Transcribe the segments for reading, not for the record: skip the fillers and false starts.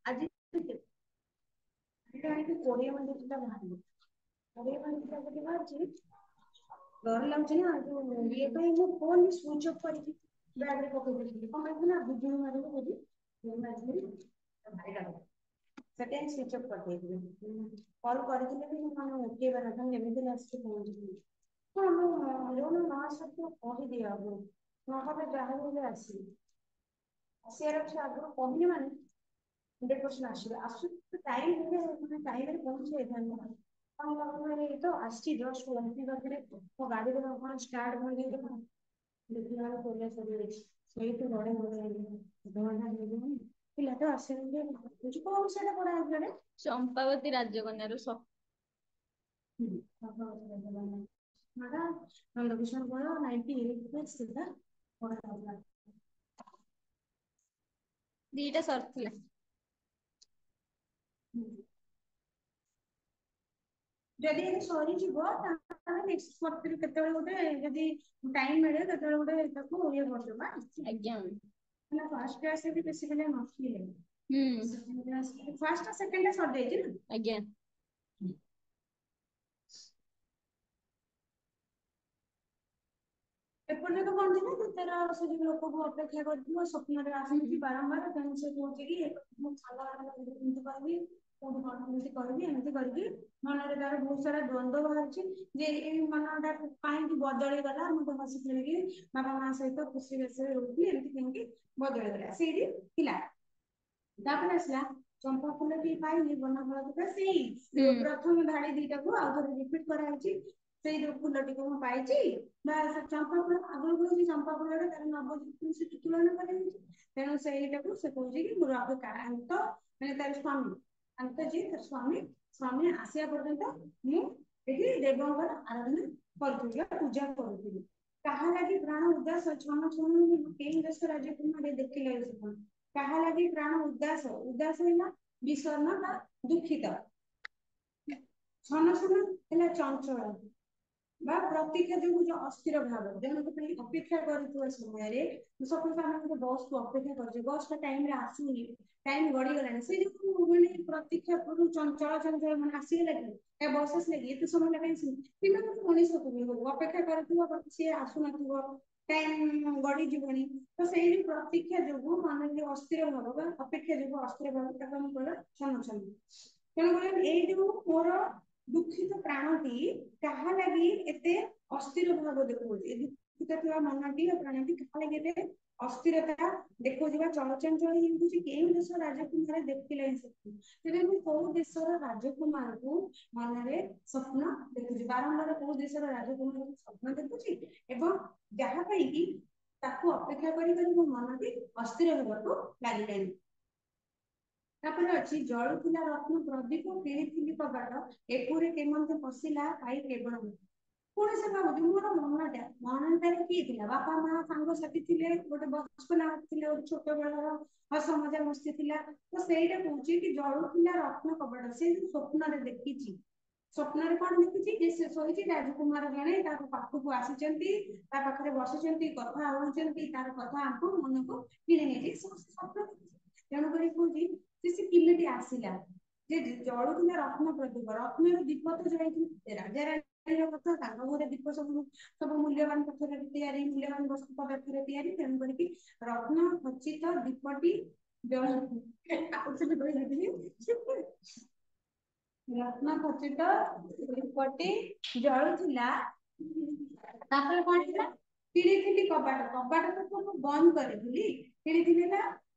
ଆଜି 20 ମିନିଟ୍ ବାହାରିବ 20 ମିନିଟ୍ ଯଦି ବାହାରିଛି डर लाଗୁଛି ନା ଯୋଉ ଇଏ ପାଇଁ ମୁଁ ଫୋନ୍ ସୁଇଚ୍ ଅଫ୍ କରିକି ବ୍ୟାଗରେ ପକେଇ ଦେଇଥିଲି କଣ ପାଇଁ ନା ବିଜୁଳି ମାରିବ ବୋଲି ମାରିଥିଲି ଭାରି ଡର ସେଥିପାଇଁ ସୁଇଚ୍ ଅଫ୍ କରିଦେଇଥିଲି କଲ୍ କରିଥିଲେ ବି ମୁଁ ମାନେ ଉଠେଇବା କଥା ଏମିତି ଆସିକି ପହଞ୍ଚିଥିଲି ହଁ ମୁଁ ଯୋଉନ ନ ଆସନ୍ତୁ କହିଦିଅ ଆଗରୁ ନହେଲେ ଯାହା ହେଲେ ଆସିବି ଆସିବାର ଅଛି ଆଗରୁ କହିଲି ମାନେ 100% ଆସିବେ ଆସୁ ଟାଇମ୍ ହେଲେ ମାନେ ଟାଇମ୍ରେ ପହଞ୍ଚି ଯାଇଥାନ୍ତି तो आसची जस्ट लंबी पाखे मो गाड़ी कौन स्टार्ट कर देखला बोले सही तो बड़े बड़े पिला तो आसे बुझ कौन से पड़ा है चंपावती राजकन्या मारा नंदकिशोर बड़ा 98 था पड़ा दीटा सरथिला जदि ये सरी जीवो ताने नेक्स्ट क्वार्टर केतेबेले गोटे जदि टाइम मिले केतेबेले गोटे ताको ये करदबा आज्ञा ना फर्स्ट क्लास भी बेसी बेले नथिले फर्स्ट सेकंड सर देछि ना आज्ञा एपर्यंत कौन थी ना तेरा से जो लोक को अपेक्षा कर स्वप्न आसूची बारंबार तेणु से कहे कि एमती करबी कौन कौन एमती करबी एमती करबी मन तार बहुत सारा द्वंद्व बाहर मनटा कहीं बदली गला मुझे हसी खेलिकी बापा माँ सहित खुशी बेस रोटी एमती कहीं बदली गला से आसला चंपा फूल भी पाइली बना फल से प्रथम धाड़ी दीटा को आउ थे रिपीट कराई से फूलटी को पाई चंपा फूल आगे कही चंपा फूल नवज्योति से तुलन कर तेणु से कहे कि अंत मैंने तार स्वामी अंत जी तार स्वामी स्वामी आसिया पर्यंत मुझे देवंर आराधना करुवा पूजा करुवी कहा लगी प्राण उदास क्षण क्षण कई देश राजकुमार देखिले कहा लगी प्राण उदास उदास है विषर्ण बा दुखित क्षण क्षण है चंचल बा प्रतीक्षा जो अस्थिर भाव जन अपेक्षा कर समय सपोज बस को अपेक्षा कर बस का टाइम आसूनी टाइम गड़ीगला से जो मैंने प्रतीक्षा करूँ चंचल चंचल मैंने आसीगला कि बस आस लगे ये समय लगे मनीष अपेक्षा कर सी आसुन टाइम गड़ी जीवनी तो से प्रतीक्षा जो मान जो अस्थिर भाव अपेक्षा जो अस्थिर भाव क्षण क्षण तेणुक जो मोर दुखित प्राणटी कहा लगी एते अस्थिर भाव देखो दुखित थी मनटी प्राणटी कहा लगी एते अस्थिरता देखो चलचंचल कई देश राजकुमार देखिले कौ देशर राजकुमार को मन में स्वप्न देखुची बारंबार कौ देशर राजकुमार को स्वप्न देखुची एवं जहाँ अपेक्षा कर मनटी अस्थिर होगा लगे अच्छी जलुला रत्न प्रदीप किणी कबाट एपुरे केमंत पशिला पाई केवल पुणी से भावी मोर मनटा मनटार किए बापा माँ सांग साथी थे गोटे बचपना छोट बेलर हस मजा मस्ती तो सहीटा कौन कि जलुला रत्न कबाट से स्वप्न देखी स्वप्न कौन देखी शोची राजकुमार जड़े पाखक आसी पाखे बसुँच कथा होती तार कथा आंको मन को कि स्वप्न तेणुक कौन से किमिटी आसला जलुला रत्न प्रदीप रत्न दीप तो जल राजा रानी कथा घर दीप सब सब मूल्यवान पत्थर या मूल्यवान वस्तु पदार्थ तेणुक रत्न खचित दीपटी रत्न खचित दीपटी जलुला कौन किणी कबाट कबाट तो बंद करी किणी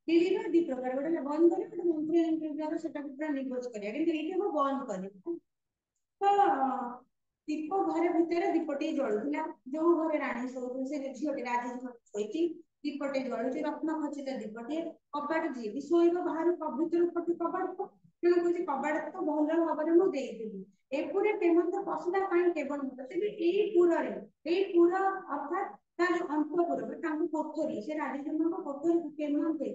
किणीर दी प्रकार गोटे बंद कर मंत्री से पूरा निगोज कर बंद कर तो दीप घर भितर दीपटे जलुला जो घर राणी शोची से झीटे राजी शोची दीपटे जलुची रत्न खचित दीपटे कबाट जी भी शोब बाहर भर पटे कबाट तेणु कहे कबाट तो भल भाव में मुझे एपुरे केमंत पशिला कहीं केवल पुर अर्थात अंतपुर पोखरी से राजचंद्र पोखरी केमंते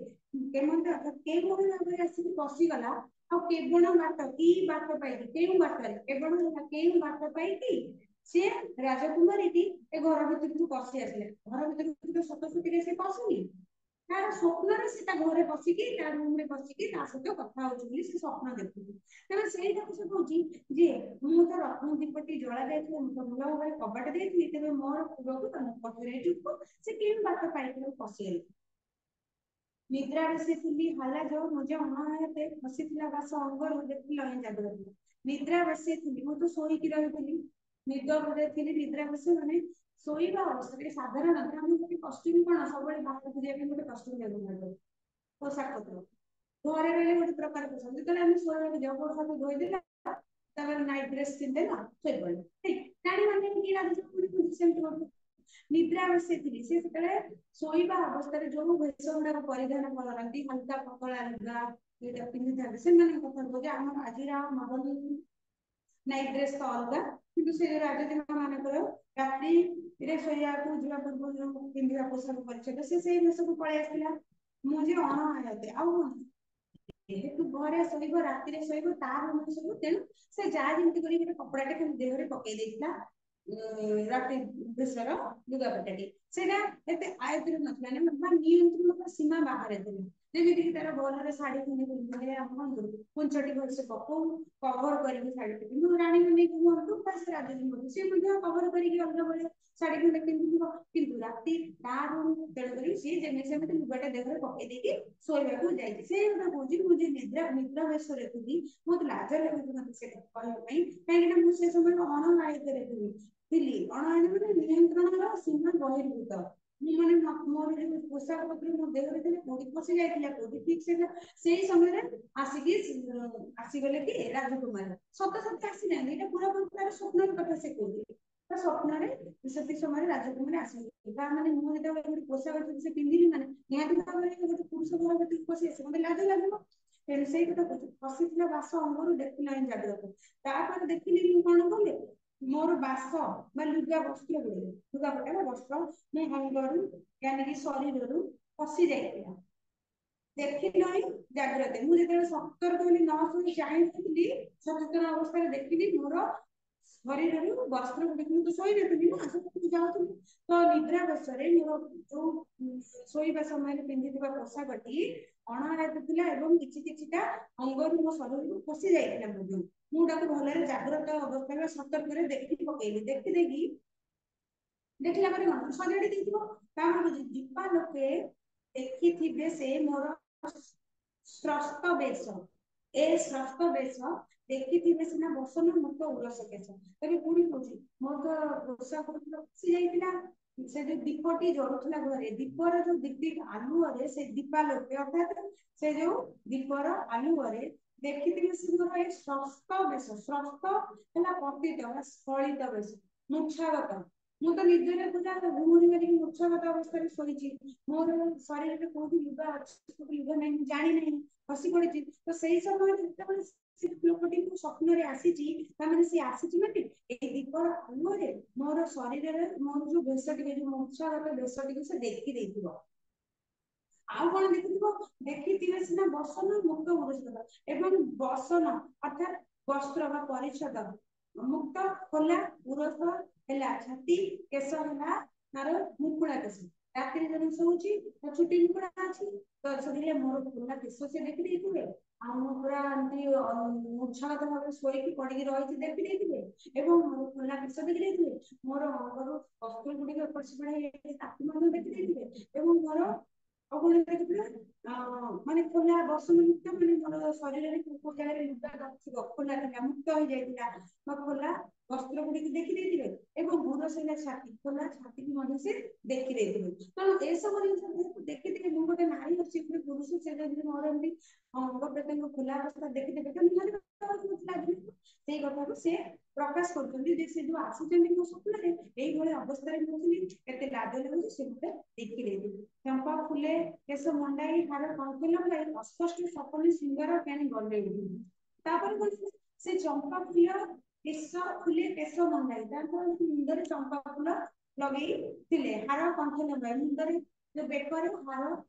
केमंत अर्थात के भाव आसिक पशिगला केवल बाट कि बाट पाई क्यों बाटर केवल क्यों बाट पाई सी राजकुमारी घर भर पशि आस घर भर सतसती से पशुनी ତାର ସ୍ୱପ୍ନରେ ସେ ତା ଘରେ ବସିକି ତା ରୁମରେ ବସିକି ତା ସହିତ କଥା ହଉଛି ବୋଲି ସେ ସ୍ୱପ୍ନ ଦେଖୁଛି। ତେବେ ସେଇଟାକୁ ସେ କହୁଛି ଯେ ମୁଁ ତ ରତ୍ନ ଦୀପଟି ଜଳା ଯାଇଥିଲି, ମୁଁ ତ ଭଲ ଭାବରେ କବାଟ ଦେଇଥିଲି, ତେବେ ମୋର ପୁଅକୁ ତମ ପଥରେ ଯୁଗ ସେ କେଉଁ ବାଟ ପାଇକି ପଶିଗଲେ। ନିଦ୍ରାରେ ସେ ଥିଲି ହାଲା ଯୋଉ ନିଜ ଅନାୟତେ ବସିଥିଲା ବାସ ଅଙ୍ଗରୁ ଦେଖିଲ ହିଁ ଜାଗ୍ରତ। ନିଦ୍ରା ବସିଥିଲି, ମୁଁ ତ ଶୋଇକି ରହିଥିଲି, ନିଦରେ ଥିଲି, ନିଦ୍ରା ବସି ମାନେ ଶୋଇବା ଅବସ୍ଥାରେ ସାଧାରଣତଃ ଆମେ ଗୋଟେ କଷ୍ଟ୍ୟୁମ କଣ ସବୁବେଳେ ବାହାରକୁ ଯିବା ପାଇଁ ଗୋଟେ କଷ୍ଟ୍ୟୁମ ବ୍ୟବହାର କରୁ, ପୋଷାକ ପତ୍ର। ଘରେ ରହିଲେ ଗୋଟେ ପ୍ରକାର ପୋଷାକ, ଯେତେବେଳେ ଆମେ ଶୋଇବାକୁ ଯାଉ ପୋଷାକ ଧୋଇଦେଲା ତାପରେ ନାଇଟ୍ ଡ୍ରେସ୍ ପିନ୍ଧିଦେଲା ଶୋଇପଡ଼ିଲା, ଠିକ ଜାଣିମାନେ କି ରାଜକୁମାରୀ ସେମିତି କରୁଛୁ। ନିଦ୍ରା ବସିଥିଲି, ସେ ସେତେବେଳେ ଶୋଇବା ଅବସ୍ଥାରେ ଯୋଉ ବେଶ ଗୁଡାକ ପରିଧାନ କରନ୍ତି ହାଲକା ପତଳା ଲୁଗା ପିନ୍ଧିଥାନ୍ତି ସେମାନଙ୍କ କଥା କହୁଛି। ଆମର ଆଜିର ନବମୀ ନାଇଟ୍ ଡ୍ରେସ୍ ତ ଅଲଗା, କିନ୍ତୁ ସେ ରାଜକନ୍ୟା ମାନଙ୍କର ରାତିରେ ଶୋଇବାକୁ ଯିବା ପୂର୍ବରୁ ଯୋଉ ପିନ୍ଧିବା ପୋଷାକ ପରିଚ୍ଛଦ ସେ ସେଇ ବେଶକୁ ପଳେଇ ଆସିଥିଲା। ମୁଁ ଯେ ଅଣଆୟତେ ଆଉ ଯେହେତୁ ଘରେ ଶୋଇବ ରାତିରେ ଶୋଇବ ତା ରୁମରେ ଶୋଇବ, ତେଣୁ ସେ ଯାହା ଯେମିତି କରି ଗୋଟେ କପଡାଟେ ଖାଲି ଦେହରେ ପକେଇ ଦେଇଥିଲା ରାତି ଦେଶର ଲୁଗାପଟାଟି। ସେଇଟା ଏତେ ଆୟତରେ ନଥିଲା ବା ନିୟନ୍ତ୍ରଣ ସୀମା ବାହାରେ ଥିଲା। ଯେମିତିକି ତାର ଭଲରେ ଶାଢୀ ପିନ୍ଧିଲେ ଆପଣ କୁଞ୍ଚଟି ଭଲସେ ପକଉ କଭର କରିକି ଶାଢୀ ପିନ୍ଧୁ, ରାଣୀ ମାନେ କୁହନ୍ତୁ ବା ସେ ରାଜା କୁହନ୍ତୁ ସେ ମଧ୍ୟ କଭର କରିକି ଅଲଗା ଭଳିଆ ଶାଢୀ ଖଣ୍ଡେ ପିନ୍ଧିଥିବ, କିନ୍ତୁ ରାତି ତା ରୁମ ତେଣୁକରି ସିଏ ଯେମିତି ସେମିତି ଲୁଗାଟା ଦେହରେ ପକେଇ ଦେଇକି ଶୋଇବାକୁ ଯାଇଛି। ସେ କଥା କହୁଛି ମୁଁ ଯେ ନିଦ୍ରା ବେଶରେ ଥିଲି, ବହୁତ ଲାଜ ଲାଗୁଛି ମତେ ସେ କହିବା ପାଇଁ, କାହିଁକିନା ମୁଁ ସେ ସମୟରେ ଅଣଆୟତରେ ଥିଲି। ଅଣଆୟତ ମାନେ ନିୟନ୍ତ୍ରଣର ସୀମା ବହିର୍ଭୂତ। ମୁଁ ମାନେ ମୋର ଯୋଉ ପୋଷାକ ପତ୍ର ମୋ ଦେହରେ ଥିଲା କୋଉଠି ପଶି ଯାଇଥିଲା କୋଉଠି ଠିକ ସେ ସେଇ ସମୟରେ ଆସିକି ଆସିଗଲେ କି ରାଜକୁମାର ସତ ସତ ଆସିନାହାନ୍ତି, ଏଇଟା ପୁରା ତାର ସ୍ୱପ୍ନର କଥା ସେ କହୁଛି। ତା ସ୍ୱପ୍ନରେ ସେତିକି ସମୟରେ ରାଜକୁମାରୀ ଆସିଲେ, ତା ମାନେ ମୁଁ ଯେତେବେଳେ ଗୋଟେ ପୋଷାକ ସେ ପିନ୍ଧିଲି ମାନେ ନିହାତି ଭାବରେ ଗୋଟେ ପୁରୁଷ ଘର ଭିତରକୁ ପଶି ଆସିବ ମତେ ଲାଜ ଲାଗିବ। ତେଣୁ ସେଇ କଥା କହୁଛି, ବସିଥିଲା ବାସ ଅଙ୍ଗରୁ ଦେଖିଲା ହିଁ ଜାଗ୍ରତ। ତାପରେ ଦେଖିଲି ମୁଁ କଣ କଲି ମୋର ବାସ ବା ଲୁଗା ବସ୍ତ୍ର ଗୁଡିକ ଲୁଗାପଟା ବା ବସ୍ତ୍ର ମୋ ଅଙ୍ଗରୁ ଯାନିକି ଶରୀରରୁ ଖସି ଯାଇଥିଲା। ଦେଖିଲ ହିଁ ଜାଗ୍ରତ, ମୁଁ ଯେତେବେଳେ ସତର୍କ ହେଲି ନ ଶୋଇ ଚାହିଁଥିଲି ସଚେତନ ଅବସ୍ଥାରେ ଦେଖିଲି ମୋର ଶରୀରରୁ ବସ୍ତ୍ର ଗୁଡିକ, ମୁଁ ତ ଶୋଇନଥିଲି ନା ସେଠିକି ଯାଉଥିଲି ତ ନିଦ୍ରାବସ୍ଥାରେ ମୋର ଯୋଉ ଶୋଇବା ସମୟରେ ପିନ୍ଧିଥିବା ପୋଷାକଟି ଅଣଆୟତ ଥିଲା ଏବଂ କିଛି କିଛିଟା ଅଙ୍ଗରୁ ମୋ ଶରୀରରୁ ଖସି ଯାଇଥିଲା ମଧ୍ୟ। ମୁଁ ତାକୁ ଭଲରେ ଜାଗ୍ରତ ଅବସ୍ଥାରେ ସତର୍କରେ ଦେଖି ପକେଇଲି, ଦେଖିଦେଇକି ଦେଖିଲା ପରେ କଣ ସଜାଡି ଦେଇଥିବ, ତାପରେ ଦୀପା ଲୋକେ ଦେଖିଥିବେ ସେ ମୋର ସ୍ରସ୍ତ ବେଶ, ଏ ସ୍ରସ୍ତ ବେଶ ଦେଖିଥିବେ ସିନା ବସନ ମୁକ୍ତ ଉରସ କେଶ। ତେବେ ପୁଣି କହୁଛି ମୋର ତ ପୋଷାକ ଖସି ଯାଇଥିଲା, ସେ ଯୋଉ ଦୀପଟି ଜଳୁଥିଲା ଘରେ ଦୀପର ଯୋଉ ଦୀପ୍ତି ଆଲୁଅରେ ସେ ଦୀପା ଲୋକେ ଅର୍ଥାତ ସେ ଯୋଉ ଦୀପର ଆଲୁଅରେ ଦେଖିଥିବେ ସେ ମୋର ଏ ସ୍ରସ୍ତ ବେଶ, ସ୍ରସ୍ତ ହେଲା ପତିତ ବା ସ୍ଖଳିତ ବେଶ, ମୂର୍ଚ୍ଛାଗତ। ମୁଁ ତ ନିଦରେ ପୁରା ଘୁମୁରି ମାରିକି ମୂର୍ଚ୍ଛାଗତ ଅବସ୍ଥାରେ ଶୋଇଛି, ମୋର ଶରୀରରେ କୋଉଠି ଲୁଗା ଅଛି କୋଉଠି ଲୁଗା ନାହିଁ ମୁଁ ଜାଣିନାହିଁ, ଖସି ପଡିଛି। ତ ସେଇ ସମୟରେ ଯେତେବେଳେ ସେ ଲୋକଟି ମୋ ସ୍ୱପ୍ନରେ ଆସିଛି, ତାମାନେ ସିଏ ଆସିଛି ମାନେ ଏଇ ଦୀପର ଆଲୁଅରେ ମୋର ଶରୀରରେ ମୋର ଯୋଉ ବେଶ ଟିକେ ଯୋଉ ମୂର୍ଚ୍ଛାଗତ ବେଶ ଟିକେ ସେ ଦେଖି ଦେଇଥିବ। ଆଉ କଣ ଦେଖିଥିବ, ଦେଖିଥିବେ ସିନା ବସନ ମୁକ୍ତ ଉରସ ଏବଂ ବସନ ଅର୍ଥାତ୍ ବସ୍ତ୍ର ବା ପରିଚ୍ଛଦ ମୁକ୍ତ ଖୋଲା ଉରସ ହେଲା ଛାତି, କେଶ ହେଲା ତାର ମୁକୁଳା କେଶ। ରାତିରେ ଜଣେ ଶୋଉଛି ତା ଚୁଟି ମୁକୁଳା ଅଛି, ତ ଶୋଇଲେ ମୋର ଖୋଲା କେଶ ସେ ଦେଖି ଦେଇଥିବେ। ଆଉ ମୁଁ ପୁରା ଏମିତି ମୂର୍ଚ୍ଛାଗତ ଭାବରେ ଶୋଇକି ପଡିକି ରହିଛି ଦେଖି ଦେଇଥିବେ। ଏବଂ ଖୋଲା କେଶ ଦେଖି ଦେଇଥିବେ, ମୋର ଅଙ୍ଗରୁ ବସ୍ତ୍ର ଗୁଡିକ ଏପଟ ସେପଟ ହେଇଯାଇଛି ତାକୁ ମଧ୍ୟ ଦେଖି ଦେଇଥିବେ ଏବଂ ମୋର ଆଉ କଣ ଦେଖିଥିଲେ ମାନେ ଖୋଲା ବସନ ମୁକ୍ତ ମାନେ ମୋର ଶରୀରରେ କୋଉ ଜାଗାରେ ଲୁଗା ନଥିବ ଖୋଲା ଥିଲା ମୁକ୍ତ ହେଇଯାଇଥିଲା ବା ଖୋଲା ବସ୍ତ୍ର ଗୁଡିକୁ ଦେଖି ଦେଇଥିବେ ଏବଂ ଗୁରସେନା ଛାତି ଖୋଲା ଛାତିକୁ ମଧ୍ୟ ସେ ଦେଖି ଦେଇଥିବେ। ତେଣୁ ଏସବୁ ଜିନିଷ ଦେଖିଥିବେ, ମୁଁ ଗୋଟେ ନାରୀ ଅଛି ଗୋଟେ ପୁରୁଷ ସେ ଯଦି ମୋର ଏମିତି ଅଙ୍ଗ ପ୍ରତ୍ୟଙ୍ଗ ଖୋଲା ଅବସ୍ଥା ଦେଖିଦେବେ ତ ନିହାତି ସେଇ କଥାକୁ ସେ ପ୍ରକାଶ କରୁଛନ୍ତି ଯେ ସେ ଯୋଉ ଆସିଛନ୍ତି ମୋ ସ୍ୱପ୍ନରେ ଏଇଭଳି ଅବସ୍ଥାରେ ମୁଁ ଥିଲି, କେତେ ଲାଜ ଲାଗୁଛି ସେ ମତେ ଦେଖି ଦେଇଥିଲି। ଚମ୍ପା ଫୁଲେ କେଶ ମଣ୍ଡାଇ ହାର କଣ୍ଠେ ଲଗାଇ ଅସ୍ପଷ୍ଟ ସପନ ସିଙ୍ଗର କେଣି ଗଲେ ଉଡି। ତାପରେ କଣ ସେ ଚମ୍ପା ଫୁଲ କେଶ ଫୁଲେ କେଶ ମଣ୍ଡାଇ, ତାପରେ ମୁଣ୍ଡରେ ଚମ୍ପା ଫୁଲ ଲଗେଇଥିଲେ, ହାର କଣ୍ଠେ ଲଗାଇ ମୁଣ୍ଡରେ ଯୋଉ ବେକରେ ହାର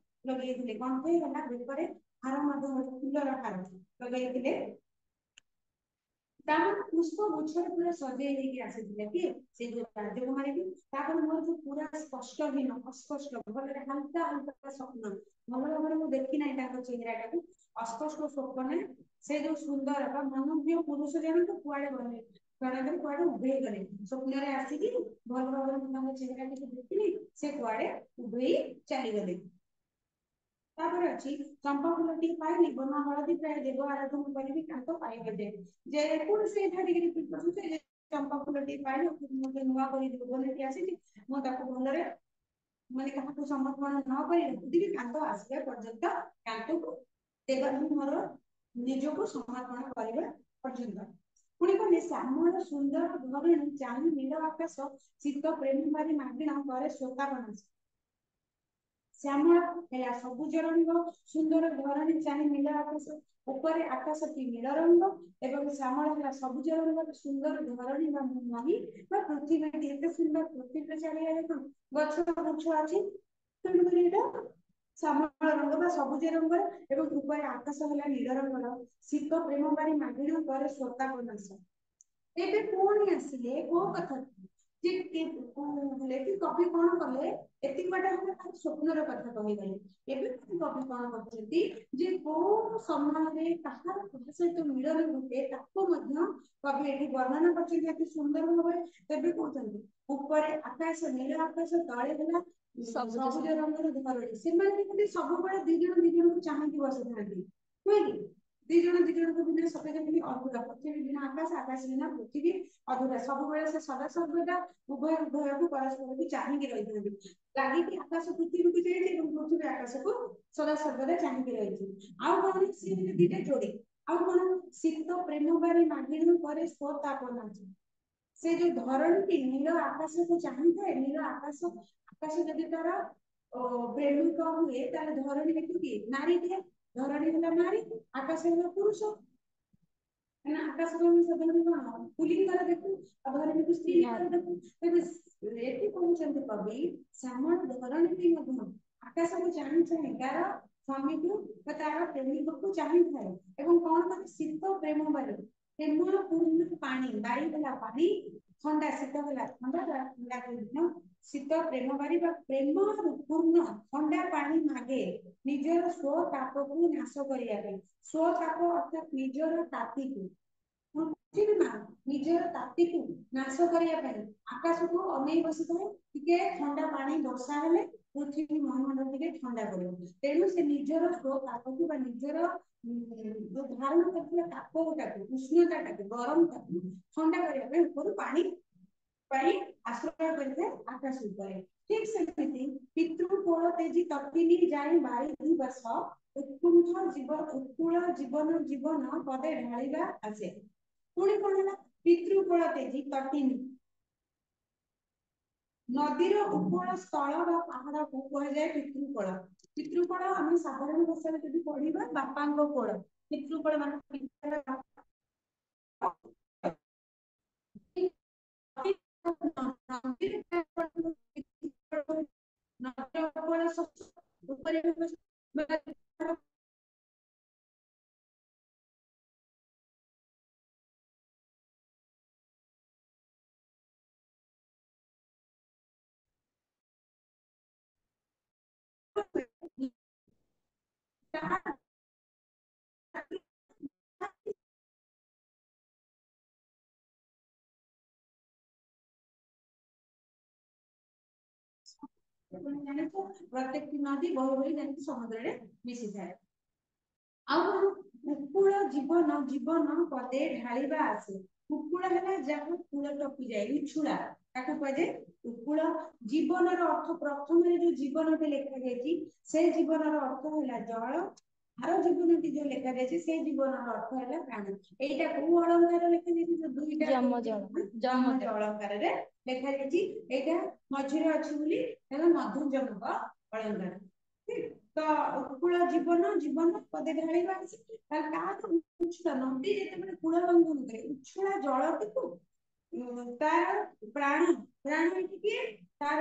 ଲଗେଇଥିଲେ, କଣ୍ଠେ ହେଲା ବେକରେ ହାର ମଧ୍ୟ ଫୁଲର ହାର ଲଗେଇଥିଲେ। ତାପରେ ପୁଷ୍ପ ଗୁଚ୍ଛରେ ପୁରା ସଜେଇ ହେଇକି ଆସିଥିଲେ କି ସେ ଯୋଉ ରାଜକୁମାରୀ କି। ତାପରେ ମୋର ଯୋଉ ପୁରା ସ୍ପଷ୍ଟହୀନ ଅସ୍ପଷ୍ଟ ଭଲରେ ହାଲକା ହାଲକା ସ୍ୱପ୍ନ, ଭଲ ଭାବରେ ମୁଁ ଦେଖି ନାହିଁ ତାଙ୍କ ଚେହେରାଟାକୁ, ଅସ୍ପଷ୍ଟ ସ୍ୱପ୍ନରେ ସେ ଯୋଉ ସୁନ୍ଦର ବା ମନୋଜ୍ଞ ପୁରୁଷ ଜଣକ କୁଆଡେ ଗଲେ, କୁଆଡେ ଉଭେଇ ଗଲେ। ସ୍ୱପ୍ନରେ ଆସିକି ଭଲ ଭାବରେ ମୁଁ ତାଙ୍କ ଚେହେରା ଟିକେ ଦେଖିଲି, ସେ କୁଆଡେ ଉଭେଇ ଚାଲିଗଲେ। ତାପରେ ଅଛି ଚମ୍ପା ଫୁଲଟି ପାଇଲି ବନ ହଳଦୀ ପ୍ରାୟ ଦେବ ଆରାଧନା କରିବି ତାଙ୍କ ପାଇବେ ଯେ ଯେକୌଣସି ଏଠାରେ ଟିକେ ଚମ୍ପା ଫୁଲଟି ପାଇଲି ମୋତେ ନୂଆ କରି ଜୀବନଟି ଆସିଛି, ମୁଁ ତାକୁ ଭଲରେ ମାନେ କାହାକୁ ସମର୍ପଣ ନ କରି ରଖିଥିବି ତାଙ୍କ ଆସିବା ପର୍ଯ୍ୟନ୍ତ, ତାଙ୍କୁ ଦେବା ମୋର ନିଜକୁ ସମର୍ପଣ କରିବା ପର୍ଯ୍ୟନ୍ତ। ପୁଣି କହିଲେ ଶ୍ୟାମଳ ସୁନ୍ଦର ଧରଣୀ ଚାହିଁ ନୀଳ ଆକାଶ ଶୀତ ପ୍ରେମୀ ମାରି ମାଗିଣା କରେ ଶ୍ରୋତା ବନାସ। ଶ୍ୟାମଳ ହେଲା ସବୁଜ ରଙ୍ଗ, ସୁନ୍ଦର ଧରଣୀ ଚାହିଁ ନୀଳ ଆକାଶ, ଉପରେ ଆକାଶଟି ନୀଳ ରଙ୍ଗ ଏବଂ ଶ୍ୟାମଳ ହେଲା ସବୁଜ ରଙ୍ଗର ସୁନ୍ଦର ଧରଣୀ ବା ନଈ ବା ପୃଥିବୀଟି ଏତେ ସୁନ୍ଦର, ପୃଥିବୀର ଚାରିଆଡେ କଣ ଗଛ ବୃକ୍ଷ ଅଛି, ତେଣୁକରି ଏଇଟା ଶ୍ୟାମଳ ରଙ୍ଗ ବା ସବୁଜ ରଙ୍ଗର ଏବଂ ଉପରେ ଆକାଶ ହେଲା ନୀଳ ରଙ୍ଗର, ଶୀତ ପ୍ରେମ ବାରି ମାଗିଣା କରେ ଶ୍ରୋତା ବନାସ। ଏବେ ପୁଣି ଆସିଲେ କୋଉ କଥା ଯେ ଲେଖି କବି କଣ କଲେ, ଏତିକି ବାଟ ଆମେ ତାଙ୍କ ସ୍ୱପ୍ନର କଥା କହିଗଲେ। ଏବେ କବି କଣ କରୁଛନ୍ତି ଯେ କୋଉ ସମୟରେ କାହାର କାହା ସହିତ ମିଳନ ଘଟେ ତାକୁ ମଧ୍ୟ କବି ଏଠି ବର୍ଣ୍ଣନା କରିଛନ୍ତି ଅତି ସୁନ୍ଦର ଭାବରେ। ତେବେ କହୁଛନ୍ତି ଉପରେ ଆକାଶ ନୀଳ ଆକାଶ ତଳେ ହେଲା ସବୁଜ ରଙ୍ଗର ଧରଣୀ, ସେମାନେ କିନ୍ତୁ ସବୁବେଳେ ଦି ଜଣଙ୍କୁ ଚାହାନ୍ତି ବସିଥାନ୍ତି, ନୁହେଁ କି? ଦି ଜଣଙ୍କ ଭିତରେ ସତେ ଯେମିତି ଅଧୁରା, ପୃଥିବୀ ବିନା ଆକାଶ, ଆକାଶ ବିନା ପୃଥିବୀ ଅଧୁରା, ସବୁବେଳେ ସେ ସଦାସର୍ବଦା ଉଭୟକୁ ପରସ୍ପରକୁ ଚାହିଁକି ରହିଥାନ୍ତି। ଲାଗିକି ଆକାଶ ପୃଥିବୀକୁ ଯାଇଛି ଏବଂ ପୃଥିବୀ ଆକାଶକୁ ସଦାସର୍ବଦା ଚାହିଁକି ରହିଛି। ଆଉ କଣ ସିଏ ଦିଟା ଯୋଡି, ଆଉ କଣ ଶୀତ ପ୍ରେମ ବାରି ମାଗିଣୀ ପରେ ସ୍ୱତାପନ ଅଛି। ସେ ଯୋଉ ଧରଣୀଟି ନୀଳ ଆକାଶକୁ ଚାହିଁଥାଏ, ନୀଳ ଆକାଶ ଯଦି ତାର ପ୍ରେମିକ ହୁଏ ତାହେଲେ ଧରଣୀ କିଏ ନାରୀଟିଏ, ଧରଣୀ ହେଲା ନାରୀ, ଆକାଶ ହେଲା ପୁରୁଷ। କାହିଁକିନା ଆକାଶକୁ ଆମେ ସାଧାରଣତଃ କଣ ପୁଲିଙ୍ଗରେ ଦେଖୁ ଆଉ ଧରଣୀକୁ ସ୍ତ୍ରୀଲିଙ୍ଗରେ ଦେଖୁ। ତେବେ ଏଠି କହୁଛନ୍ତି କବି ଶ୍ୟାମଳ ଧରଣୀଟି ମଧ୍ୟ ଆକାଶକୁ ଚାହିଁ ଚାହିଁ ତାର ସ୍ୱାମୀକୁ ବା ତାର ପ୍ରେମିକକୁ ଚାହିଁଥାଏ ଏବଂ କଣ କରେ ଶୀତ ପ୍ରେମ ବାରି, ପ୍ରେମର ପୂର୍ଣ୍ଣ ପାଣି, ବାରି ହେଲା ପାଣି, ଥଣ୍ଡା ଶୀତ ହେଲା ଥଣ୍ଡା, ଶୀତ ପ୍ରେମ ବାରି ବା ପ୍ରେମ ପୂର୍ଣ୍ଣ ଥଣ୍ଡା ପାଣି ମାଗେ ନିଜର ସ୍ୱ ତାପକୁ ନାଶ କରିବା ପାଇଁ। ସ୍ୱତାପ ଅର୍ଥାତ୍ ନିଜର ତାତିକୁ, ନିଜର ତାତିକୁ ନାଶ କରିବା ପାଇଁ ଆକାଶକୁ ଅନେଇ ବସିଥାଏ, ଟିକେ ଥଣ୍ଡା ପାଣି ବର୍ଷା ହେଲେ ପୃଥିବୀ ମହାମଣ୍ଡଳ ଟିକେ ଥଣ୍ଡା ପଡିବ। ତେଣୁ ସେ ନିଜର ସ୍ୱତାପକୁ ବା ନିଜର ଯୋଉ ଧାରଣ କରିଥିବା ତାପଟାକୁ, ଉଷ୍ଣତାଟାକୁ, ଗରମଟାକୁ ଥଣ୍ଡା କରିବା ପାଇଁ ଉପରୁ ପାଣି ପାଇଁ ଆଶ୍ରୟ କରିଥାଏ ଆକାଶ ଉପରେ। ଠିକ ସେମିତି ପିତୃ କୋଳ ତେଜି ତତିନୀ ଯାଇ ବାରି ବାସ ଉତ୍କୁଣ୍ଠ ଉତ୍କୁଳ ଜୀବନ ଜୀବନ ପଦେ ଢାଳିବା ଆସେ। ପୁଣି କଣ ହେଲା ପିତୃକୋଳ ତେଜି ତଟିନୀ, ନଦୀର ଉପକୂଳ ସ୍ଥଳ ବା ପାହାଡକୁ କୁହାଯାଏ ପିତୃକୋଳ। ପିତୃକୋଳ ଆମେ ସାଧାରଣ ଭାଷାରେ ଯଦି ପଢିବା ବାପାଙ୍କ କୋଳ, ପିତୃକୋଳ ମାନେ ପ୍ରତ୍ୟେକଟି ନଦୀ ବହୁ ବହି ଯାଇକି ସମୁଦ୍ରରେ ମିଶିଥାଏ। ଆଉ କଣ ଉପକୂଳ ଜୀବନ ଜୀବନ ପଦେ ଢାଳିବା ଆସେ। ଉପକୂଳ ହେଲା ଯାହା କୂଳ ଟପିଯାଏ, ଉଛୁଳା ତାକୁ କୁହାଯାଏ ଉପକୂଳ। ଜୀବନର ଅର୍ଥ ପ୍ରଥମରେ ଯୋଉ ଜୀବନଟି ଲେଖାଯାଇଛି ସେ ଜୀବନର ଅର୍ଥ ହେଲା ଜଳ। ଆର ଜୀବନଟି ଯୋଉ ଲେଖାଯାଇଛି ସେ ଜୀବନର ଅର୍ଥ ହେଲା ପ୍ରାଣ। ଏଇଟା କୋଉ ଅଳଙ୍କାର ଲେଖାଯାଇଛି? ଯୋଉ ଦୁଇଟା ଯମଜ ଅଳଙ୍କାରରେ ଲେଖାଯାଇଛି। ଏଇଟା ମଝିରେ ଅଛି ବୋଲି ତାର ମଧ୍ୟଯମକ ଅଳଙ୍କାର। ତ ଉପକୂଳ ଜୀବନ ଜୀବନ ପଦେ ଢାଳିବା ଆସେ। ତାର ଉଚ୍ଛଳ ନଦୀ ଯେତେବେଳେ କୂଳ ଲଙ୍ଘନ କରେ ଉଚ୍ଛଳା ଜଳଟିକୁ ତାର ପ୍ରାଣ, ପ୍ରାଣ ଏଠି କିଏ? ତାର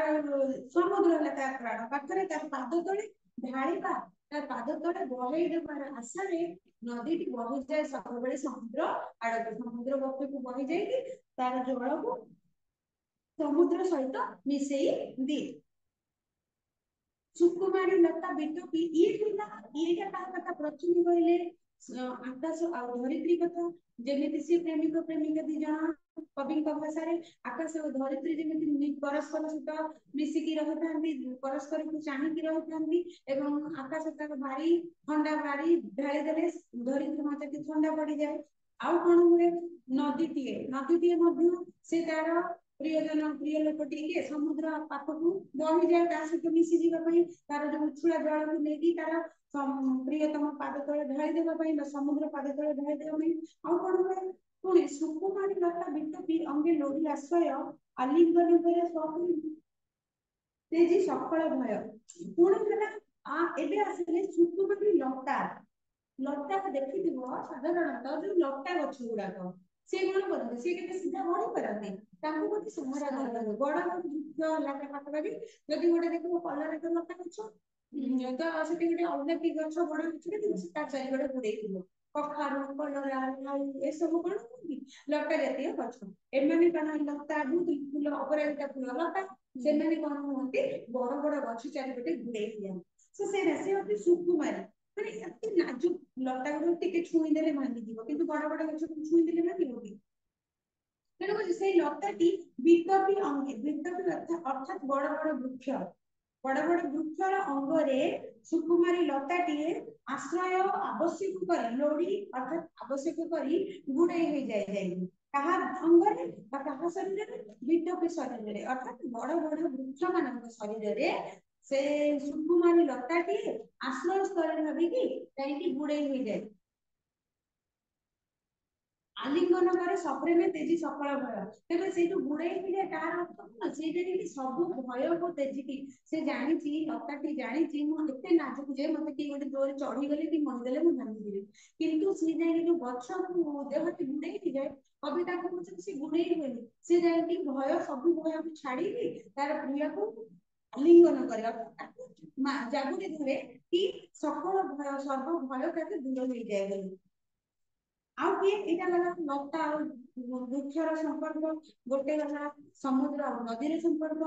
ସମୁଦ୍ର ହେଲା ତାର ପ୍ରାଣ। ପାଖରେ ତାର ପାଦ ତଳେ ଢାଳିବା, ତା ପାଦ ତଳେ ବହେଇ ଦେବାର ଆଶାରେ नदीटी बही जाए सब समुद्र आड़ समुद्र पक्षक बही जाए तार जल को समुद्र सहित मिसई दिए सुकुमारी लता बिटुपी ये कथा प्रथम कहले आकाश आ धरित्री कथा जमी सी प्रेमिक प्रेमिका दी जन कवि भाषा आकाश और धरित्री जमी परस्पर सहित मिसिकी रही परस्पर को चाणिकी रही आकाश भारी ठंडा भारी ढाई देले धरित्री मत ठंडा पड़ जाए आउ कौन हुए नदीटीए से तार प्रियजन प्रिय लोक टे समुद्र पाखक बही जाए सहित मिसी जावाई तार जो उछुला जल को लेकिन तार प्रियतम पाद तले ढाई देवाई समुद्र पाद तले ढाई देवाई आउ कौन हुए पुणी सुकुमारी लता बिटुपी अंगे लोड़ी आश्रय आलिंगन तेजी सफल भय पुणी एबे आसिले सुकुमारी लता लता देखि साधारणतः जो लता गछ गुड़ाक से कौन करते सी के सीधा बढ़ी पारती गोटे सहारा दरकार बड़ बड़ पाखापाखि जदि गोटे देख कलर लता गछ तो से गोटे अलग कि गछ बड़ गछ चारिपटे गुड़े कखारू कलरा लाउ ए सब कौन लता जातीय गछ एम कौन लता फूल अपराजिता फूल लता से कौन हमें बड़ बड़ गछ चारिपटे गुड़े से सुकुमारी माने नाजुक लता गुड़ टे छुईदे भांगी कि बड़ बड़ गछ छुईदे भांगी तेणुक से लताटी बिटपी अंगे बिटपी अर्थात बड़ बड़ वृक्षर अंगरे सुकुमारी लताटीए आश्रय आवश्यक कर लोड़ी अर्थात आवश्यक कर गुड़े हो जाए कहा अंगरे शरीर बिटपी शरीर अर्थात बड़ बड़ वृक्ष मान शरीर से सुकुमारी लताटीए आश्रय स्थल भाविकी कहीं गुड़े हो जाए आलिंगन करे सप्रेमे तेजी सफल भय तेरे से जो गुड़े मिले तार अर्थ न से सब भय को तेजी से जानी लताटी जानी मुझे नाजुक जे मत कि गोटे जोर चढ़ी गले कि मरीदेले मुझे भांगी किंतु सी जाए जो गछ देहटी गुड़े जाए कविता कहते सी गुड़े हुए सी जाए भय सब भय को छाड़ी तार प्रिय को आलिंगन कर जागुरी धरे कि सकल भय सर्व भय ताके दूर हो जाए लता वृक्षर संपर्क गोटे गला समुद्र नदी संपर्क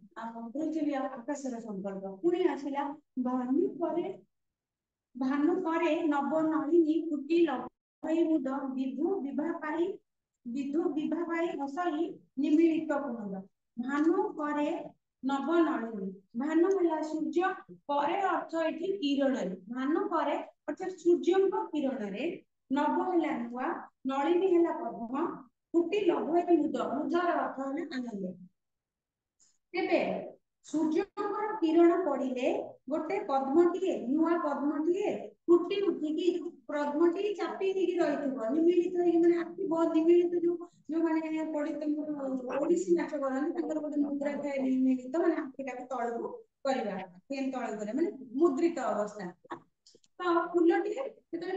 पृथ्वी आकाशर संपर्क पुणी आसला भानु करे नव नलिनी फुटी लभई मुद विधु विभा पाई हसई निमिलित कुमुद भानु करे नव नलिनी भानु है सूर्य करे अर्थ ये किरण भानु करे अर्थात सूर्य किरण नव है नुआ नलिनी है पद्म फुटी लभई मुद मुदर अर्थ है आनंद तेरे सूर्यकर किरण पड़े गोटे पद्मटीए नुआ पद्मटीए फुटी उठिकी पद्मटी चापी रही निमिलित मैंने आखि बहुत निमिलित जो जो मैंने पढ़ी ओडिसी नाच करते गोटे मुद्रा थाए निमिलित मैंने आखिटा तल को करवा तल कर मैंने मुद्रित अवस्था तो फूलटी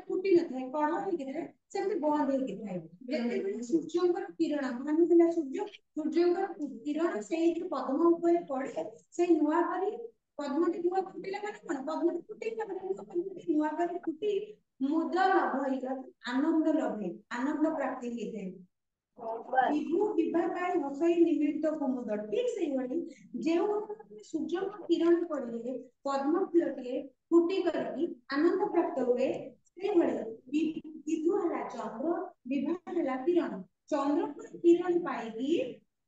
फुटी न था कढ़ होती बंद होती सूर्य किरण भानुला सूर्य किरण से पद्म पड़े से नुआ कर पद्मटी नुआ फुटिला मैंने पद्मटी फुटे नुआ कर फुटी मुद लभ आनंद लभे आनंद प्राप्ति होता है विभु विभा पाई हसई निमित्त कुमुद ठीक से जो सूर्य किरण पड़े पद्म फूलटे फुटी करके आनंद प्राप्त हुए विधु है चंद्र विभा है किरण चंद्र किरण पाई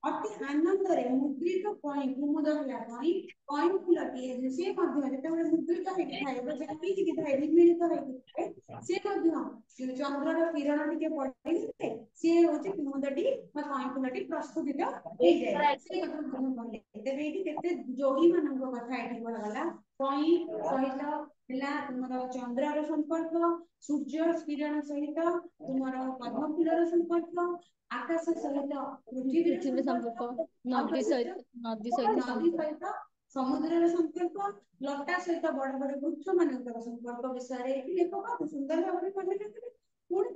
अति आनंद मुद्रित कई कुमुद है कई कई फूलटे से मुद्रित थाए निमिलित से चंद्र किरण टे पड़े सी हूँ कुमुदी कई फूलटी प्रस्फुटित हो जाए जोड़ी मान कथा ये कहगला कई सहित तुम चंद्र संपर्क सूर्य किरण सहित तुम पद्म फूलर संपर्क आकाश सहित पृथ्वी संपर्क नदी सहित समुद्र संपर्क लता सहित बड़ बड़ वृक्ष मान संपर्क विषय लेखक सुंदर भाव पुणी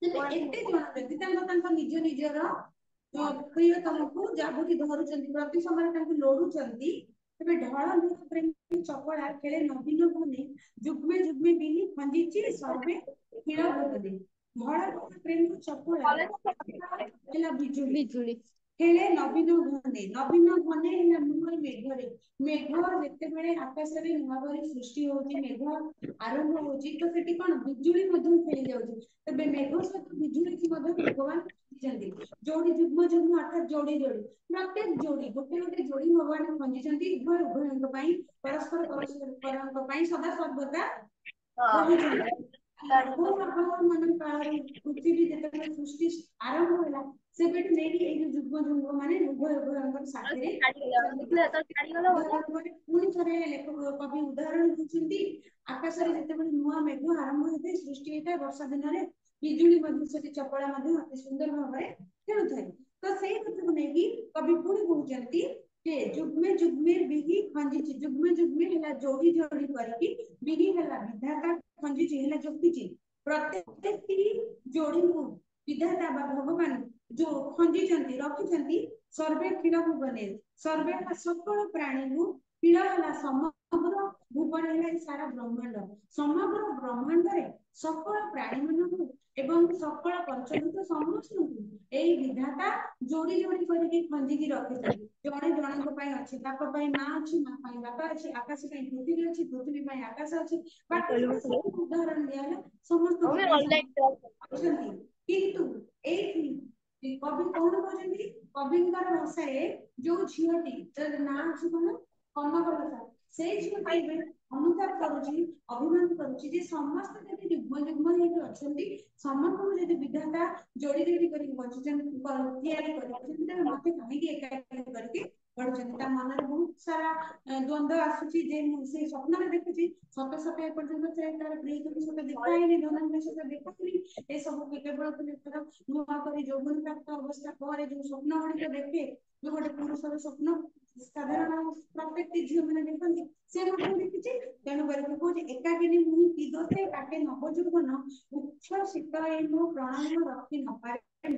कहते निज निजर प्रियतम को जागुरी धरुंच प्रति समय लोड़ुंट ढल प्रेमी ଚପଳା ଖେଳେ ନବୀନ ବନେ ଯୁଗ୍ମେ ଯୁଗ୍ମେ ବିନି ଖଞ୍ଜିଛି ସର୍ବେ କ୍ଷୀର ଭୁବନେ ଭଳ ପ୍ରେମ ଚପଳା ହେଲା ବିଜୁଳି ବିଜୁଳି ହେଲେ ନବୀନ ଘନେ ହେଲା ନୂଆ ମେଘରେ ମେଘ ଯେତେବେଳେ ଆକାଶରେ ନୂଆ କରି ସୃଷ୍ଟି ହଉଛି ମେଘ ଆରମ୍ଭ ହଉଛି ତ ସେଠି କଣ ବିଜୁଳି ମଧ୍ୟ ଖେଳି ଯାଉଛି ତେବେ ମେଘ ସହିତ ବିଜୁଳି ମଧ୍ୟ ଭଗବାନ ଖଞ୍ଜିଛନ୍ତି ଯୋଡି ଯୁଗ୍ମ ଯୁଗ୍ମ ଅର୍ଥାତ୍ ଯୋଡି ଯୋଡି ପ୍ରତ୍ୟେକ ଯୋଡି ଗୋଟେ ଗୋଟେ ଯୋଡି ଭଗବାନ ଖଞ୍ଜିଛନ୍ତି ଉଭୟଙ୍କ ପାଇଁ ପରସ୍ପର ପରସ୍ପରଙ୍କ ପାଇଁ ସଦା ସର୍ବଦା ରହିଛନ୍ତି ମାନଙ୍କ କାଳରୁ ପୃଥିବୀ ଯେତେବେଳେ ସୃଷ୍ଟି ଆରମ୍ଭ ହେଲା ସେବେଠୁ ନେଇକି ଏଇ ଯୋଉ ଯୁଗ ମାନେ ଉଭୟଙ୍କର ସାଥିରେ ପୁଣି ଥରେ ଲେଖକ କବି ଉଦାହରଣ ଦେଇଛନ୍ତି ଆକାଶରେ ଯେତେବେଳେ ନୂଆ ମେଘ ଆରମ୍ଭ ହେଇଥାଏ ସୃଷ୍ଟି ହେଇଥାଏ ବର୍ଷା ଦିନରେ ବିଜୁଳି ମଧ୍ୟ ସେଠି ଚପଳା ମଧ୍ୟ ଅତି ସୁନ୍ଦର ଭାବରେ ଖେଳୁଥାଏ ତ ସେଇ କଥାକୁ ନେଇକି କବି ପୁଣି କହୁଛନ୍ତି ଯେ ଯୁଗ୍ମେ ଯୁଗ୍ମେ ବିହି ଖଞ୍ଜିଛି ଯୁଗ୍ମେ ଯୁଗ୍ମେ ହେଲା ଯୋଡି ଯୋଡି କରିକି ବିହି ହେଲା ବିଧାତା ଖଞ୍ଜିଛି ହେଲା ଜୋକିଛି ପ୍ରତ୍ୟେକଟି ଯୋଡିକୁ ବିଧାତା ବା ଭଗବାନ ଯୋଉ ଖଞ୍ଜିଛନ୍ତି ରଖିଛନ୍ତି ସର୍ବେ କ୍ଷୀର ଭୁବନେ ସର୍ବେ সকল ପ୍ରାଣୀକୁ କ୍ଷୀର ହେଲା ସମଗ୍ର ଭୁବନ ହେଲା ସାରା ବ୍ରହ୍ମାଣ୍ଡ ସମଗ୍ର ବ୍ରହ୍ମାଣ୍ଡରେ সকଳ ପ୍ରାଣୀ ମାନଙ୍କୁ ଏବଂ ସକଳ ପଞ୍ଚଭୂତ ସମସ୍ତଙ୍କୁ ଏଇ ବିଧାତା ଯୋଡି ଯୋଡି କରିକି ଖଞ୍ଜିକି ରଖିଛନ୍ତି ଜଣେ ଜଣଙ୍କ ପାଇଁ ଅଛି ବାପ ପାଇଁ ମା ଅଛି ମା ପାଇଁ ବାପା ଅଛି ଆକାଶ ପାଇଁ ପୃଥିବୀ ଅଛି ପୃଥିବୀ ପାଇଁ ଆକାଶ ଅଛି ବାକି ଉଦାହରଣ ଦିଆହେଲା ସମସ୍ତଙ୍କ ପାଇଁ ଅଛନ୍ତି କିନ୍ତୁ ଏଇଠି କବି କଣ କହୁଛନ୍ତି କବିଙ୍କର ଭାଷାରେ ଯୋଉ ଝିଅଟି ତାର ନାଁ ଅଛି କଣ କନକଲତା ସେଇ ଝିଅଟି ଏବେ ଅନୁତାପ କରୁଛି ଅଭିମାନ କରୁଛି ଯେ ସମସ୍ତେ ଯଦି ଯୁଗ୍ମ ଯୁଗ୍ମ ହେଇକି ଅଛନ୍ତି ସମସ୍ତଙ୍କୁ ଯଦି ବିଧାତା ଯୋଡି ଯୋଡି କରିକି ବଞ୍ଚିଛନ୍ତି ତିଆରି କରିଛନ୍ତି ତେବେ ମତେ କାହିଁକି ଏକାଠି କରିକି ପଢୁଛନ୍ତି ତା ମନରେ ବହୁତ ସାରା ଦ୍ୱନ୍ଦ୍ୱ ଆସୁଛି ଯେ ମୁଁ ସେ ସ୍ୱପ୍ନରେ ଦେଖୁଛି ସତ ସତ ଏପର୍ଯ୍ୟନ୍ତ ସେ ତାର ପ୍ରିୟତମ ସହିତ ଦେଖା ହେଇନି ଧନଙ୍କ ସହିତ ଦେଖା ହେଇନି ଏସବୁ କେବଳ ତାର ନୂଆ କରି ଯୌବନ ପ୍ରାପ୍ତ ଅବସ୍ଥା ପରେ ଯୋଉ ସ୍ୱପ୍ନ ଗୁଡିକ ଦେଖେ ଯୋଉ ଗୋଟେ ପୁରୁଷର ସ୍ୱପ୍ନ ସାଧାରଣ ପ୍ରତ୍ୟେକଟି ଝିଅ ମାନେ ଦେଖନ୍ତି ସେ ମଧ୍ୟ ଦେଖିଛି ତେଣୁ କରିକି କହୁଛି ଏକାକିନୀ ମୁଁ ବିଦୋତେ କାଟେ ନବ ଯୌବନ ଉଚ୍ଛ ଶୀତ ଏ ମୋ ପ୍ରଣୟ ରଖି ନପାରେ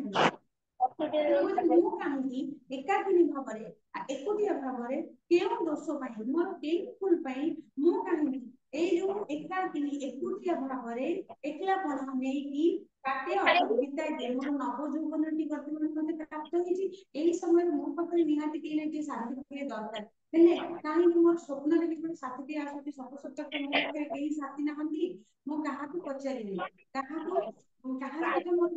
ମୁଁ କାହିଁକି ଏକାକିନୀ ଭାବରେ ଏକୁଟିଆ ଭାବରେ କେଉଁ ଦୋଷ ପାଇଁ ମୋର କେଉଁ ଭୁଲ ପାଇଁ ମୁଁ କାହିଁକି ଏଇ ଯୋଉ ଏକାକିନୀ ଏକୁଟିଆ ଭାବରେ ଏକଲାପଣ ନେଇକି କାଟେ ଅର୍ଥାତ୍ ବିଦାୟ ଦିଏ ମୋର ନବ ଯୌବନଟି ବର୍ତ୍ତମାନ ମତେ ପ୍ରାପ୍ତ ହେଇଛି ଏଇ ସମୟରେ ମୋ ପାଖରେ ନିହାତି କେହି ନା କେହି ସାଥୀ ଟିକେ ଦରକାର ହେଲେ କାହିଁକି ମୋର ସ୍ୱପ୍ନରେ ଯେତେବେଳେ ସାଥୀଟି ଆସୁଛି ସତ ସତର୍କ ମୋ ପାଖରେ କେହି ସାଥୀ ନାହାନ୍ତି ମୁଁ କାହାକୁ ପଚାରିବି କାହାକୁ କାହା ସହିତ ମୋର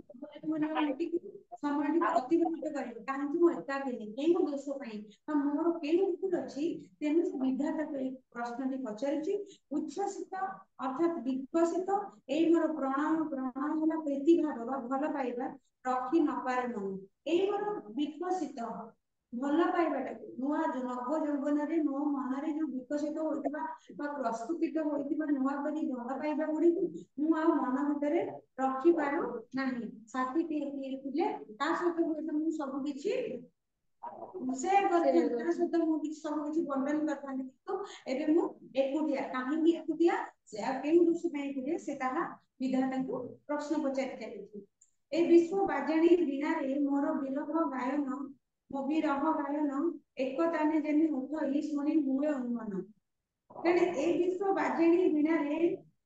ସମୟଟିକୁ ଅତିବାହିତ କରିବି କାହିଁକି ମୁଁ ଏକାକିନୀ କେଉଁ ଦୋଷ ପାଇଁ ବା ମୋର କେଉଁ ଭୁଲ ଅଛି ତେଣୁ ବିଧାତାକୁ ଏଇ ପ୍ରଶ୍ନଟି ପଚାରୁଛି ଉଚ୍ଛ୍ବସିତ ଅର୍ଥାତ୍ ବିକଶିତ ଏଇ ମୋର ପ୍ରଣୟ ହେଲା ପ୍ରୀତି ଭାବ ବା ଭଲ ପାଇବା ରଖି ନପାରେ ମନ ଏଇ ମୋର ବିକଶିତ ଭଲ ପାଇବାଟାକୁ ନୂଆ ନବ ଯୌବନରେ ମୋ ମନରେ ଯୋଉ ବିକଶିତ ହୋଇଥିବା ବା ପ୍ରସ୍ଫୁଟିତ ହୋଇଥିବା ନୂଆ କରି ଭଲ ପାଇବା ଗୁଡିକୁ ମୁଁ ଆଉ ମନ ଭିତରେ ରଖିପାରୁ ନାହିଁ ସାଥୀଟିଏ କିଏ ଥିଲେ ତା ସହିତ ହୁଏତ ମୁଁ ସବୁ କିଛି ସେୟାର କରିଥାନ୍ତି ତା ସହିତ ମୁଁ କିଛି ସବୁ କିଛି ବଣ୍ଟନ କରିଥାନ୍ତି କିନ୍ତୁ ଏବେ ମୁଁ ଏକୁଟିଆ କାହିଁକି ଏକୁଟିଆ ସେ ଆଉ କେଉଁ ଦୋଷ ପାଇଁ ଏକୁଟିଆ ସେ ତାହା ବିଧାତାଙ୍କୁ ପ୍ରଶ୍ନ ପଚାରି ଚାଲିଛି ଏ ବିଶ୍ୱ ବାଜାଣୀ ବୀଣାରେ ମୋର ବିରହ ଗାୟନ ମୋ ବିରହ ଗାୟନ ଏକତାନେ ଯେମି ଉଠଇ ଶୁଣି ହୁଏ ଅନୁମାନ ତେଣୁ ଏ ବିଶ୍ୱ ବାଜାଣୀ ବୀଣାରେ